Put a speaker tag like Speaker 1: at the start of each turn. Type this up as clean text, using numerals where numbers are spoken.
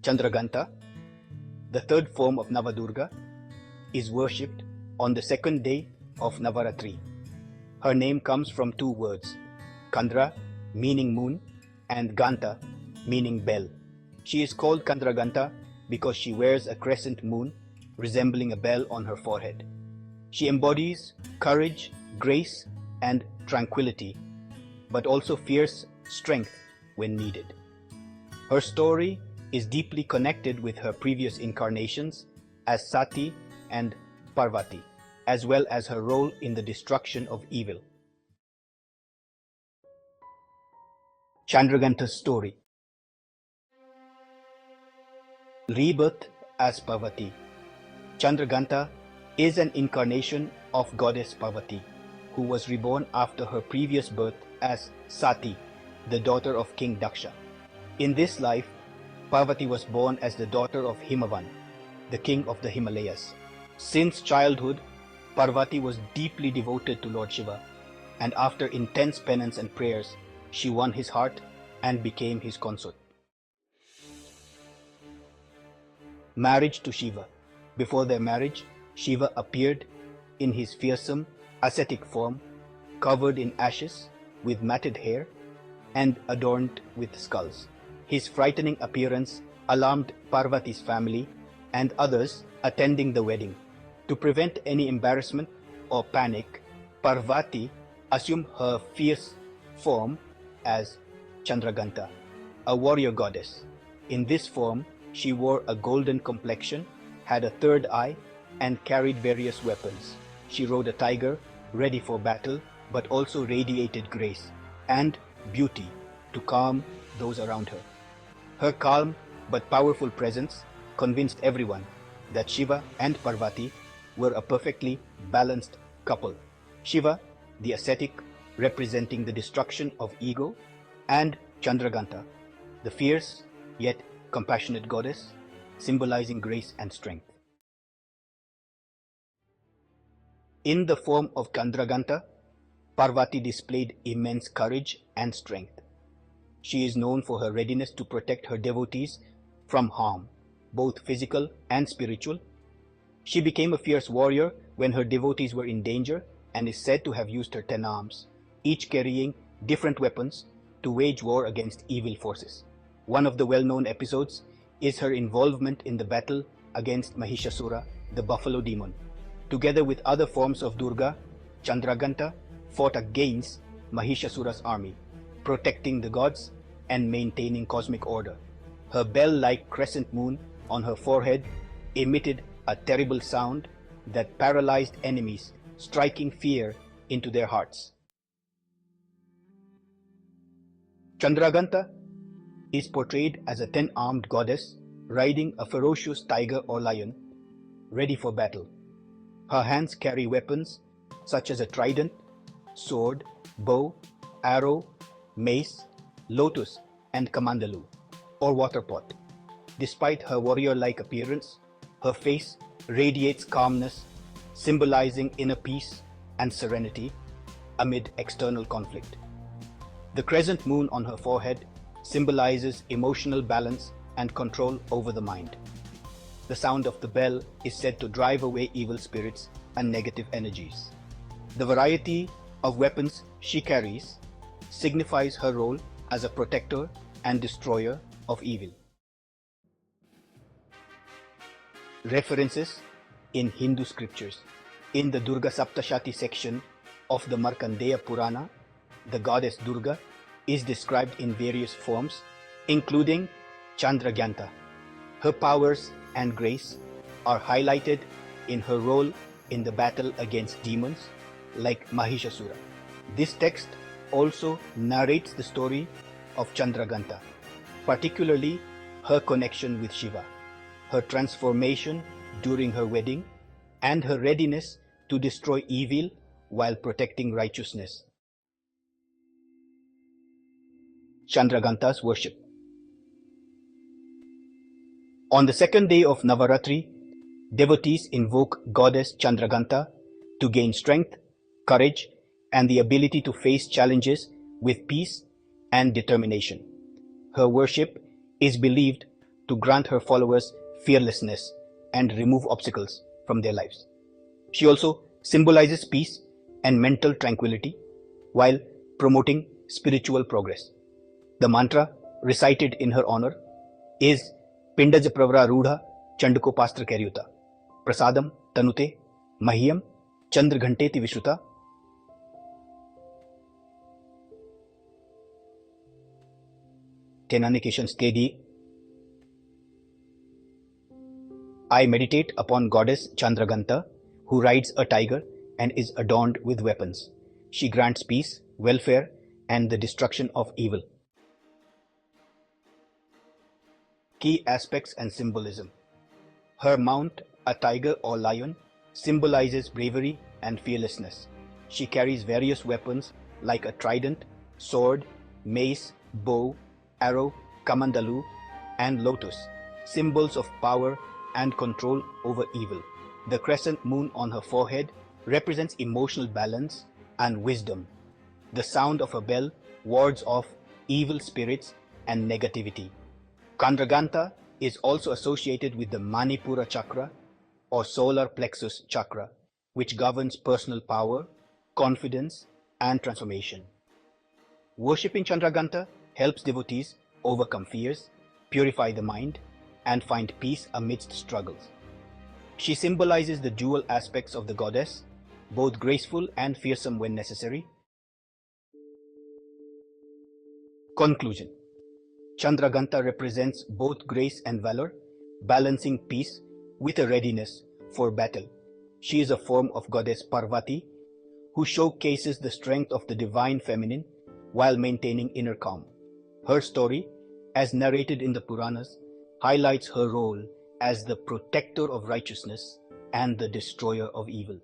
Speaker 1: Chandraghanta, the third form of Navadurga, is worshipped on the second day of Navaratri. Her name comes from two words, Chandra, meaning moon, and Ganta, meaning bell. She is called Chandraghanta because she wears a crescent moon resembling a bell on her forehead. She embodies courage, grace, and tranquility, but also fierce strength when needed. Her story is deeply connected with her previous incarnations as Sati and Parvati, as well as her role in the destruction of evil. Chandraghanta's story. Rebirth as Parvati. Chandraghanta is an incarnation of goddess Parvati, who was reborn after her previous birth as Sati, the daughter of King Daksha. In this life, Parvati was born as the daughter of Himavan, the king of the Himalayas. Since childhood, Parvati was deeply devoted to Lord Shiva, and after intense penance and prayers, she won his heart and became his consort. Marriage to Shiva. Before their marriage, Shiva appeared in his fearsome, ascetic form, covered in ashes, with matted hair, and adorned with skulls. His frightening appearance alarmed Parvati's family and others attending the wedding. To prevent any embarrassment or panic, Parvati assumed her fierce form as Chandraghanta, a warrior goddess. In this form, she wore a golden complexion, had a third eye, and carried various weapons. She rode a tiger, ready for battle, but also radiated grace and beauty to calm those around her. Her calm but powerful presence convinced everyone that Shiva and Parvati were a perfectly balanced couple. Shiva, the ascetic, representing the destruction of ego, and Chandraghanta, the fierce yet compassionate goddess, symbolizing grace and strength. In the form of Chandraghanta, Parvati displayed immense courage and strength. She is known for her readiness to protect her devotees from harm, both physical and spiritual. She became a fierce warrior when her devotees were in danger and is said to have used her 10 arms, each carrying different weapons to wage war against evil forces. One of the well-known episodes is her involvement in the battle against Mahishasura, the buffalo demon. Together with other forms of Durga, Chandraghanta fought against Mahishasura's army, protecting the gods and maintaining cosmic order. Her bell-like crescent moon on her forehead emitted a terrible sound that paralyzed enemies, striking fear into their hearts. Chandraghanta is portrayed as a 10-armed goddess riding a ferocious tiger or lion, ready for battle. Her hands carry weapons such as a trident, sword, bow, arrow, mace, lotus, and kamandalu, or water pot. Despite her warrior-like appearance, her face radiates calmness, symbolizing inner peace and serenity amid external conflict. The crescent moon on her forehead symbolizes emotional balance and control over the mind. The sound of the bell is said to drive away evil spirits and negative energies. The variety of weapons she carries signifies her role as a protector and destroyer of evil. References in Hindu scriptures. In the Durga Saptashati section of the Markandeya Purana, the goddess Durga is described in various forms, including Chandraghanta. Her powers and grace are highlighted in her role in the battle against demons like Mahishasura. This text also narrates the story of Chandraghanta, particularly her connection with Shiva, her transformation during her wedding, and her readiness to destroy evil while protecting righteousness. Chandraghanta's worship. On the second day of Navaratri, devotees invoke goddess Chandraghanta to gain strength, courage, and the ability to face challenges with peace and determination. Her worship is believed to grant her followers fearlessness and remove obstacles from their lives. She also symbolizes peace and mental tranquility while promoting spiritual progress. The mantra recited in her honor is Pindajapravra Rudha Chandukopastra Karyuta Prasadam Tanute Mahyam Chandraghanteti Vishruta. Tenanication Stedi. I meditate upon goddess Chandraghanta, who rides a tiger and is adorned with weapons. She grants peace, welfare, and the destruction of evil. Key aspects and symbolism. Her mount, a tiger or lion, symbolizes bravery and fearlessness. She carries various weapons like a trident, sword, mace, bow, arrow, kamandalu, and lotus, symbols of power and control over evil. The crescent moon on her forehead represents emotional balance and wisdom. The sound of her bell wards off evil spirits and negativity. Chandraghanta is also associated with the Manipura chakra or solar plexus chakra, which governs personal power, confidence, and transformation. Worshipping Chandraghanta helps devotees overcome fears, purify the mind, and find peace amidst struggles. She symbolizes the dual aspects of the goddess, both graceful and fearsome when necessary. Conclusion. Chandraghanta represents both grace and valor, balancing peace with a readiness for battle. She is a form of goddess Parvati, who showcases the strength of the divine feminine while maintaining inner calm. Her story, as narrated in the Puranas, highlights her role as the protector of righteousness and the destroyer of evil.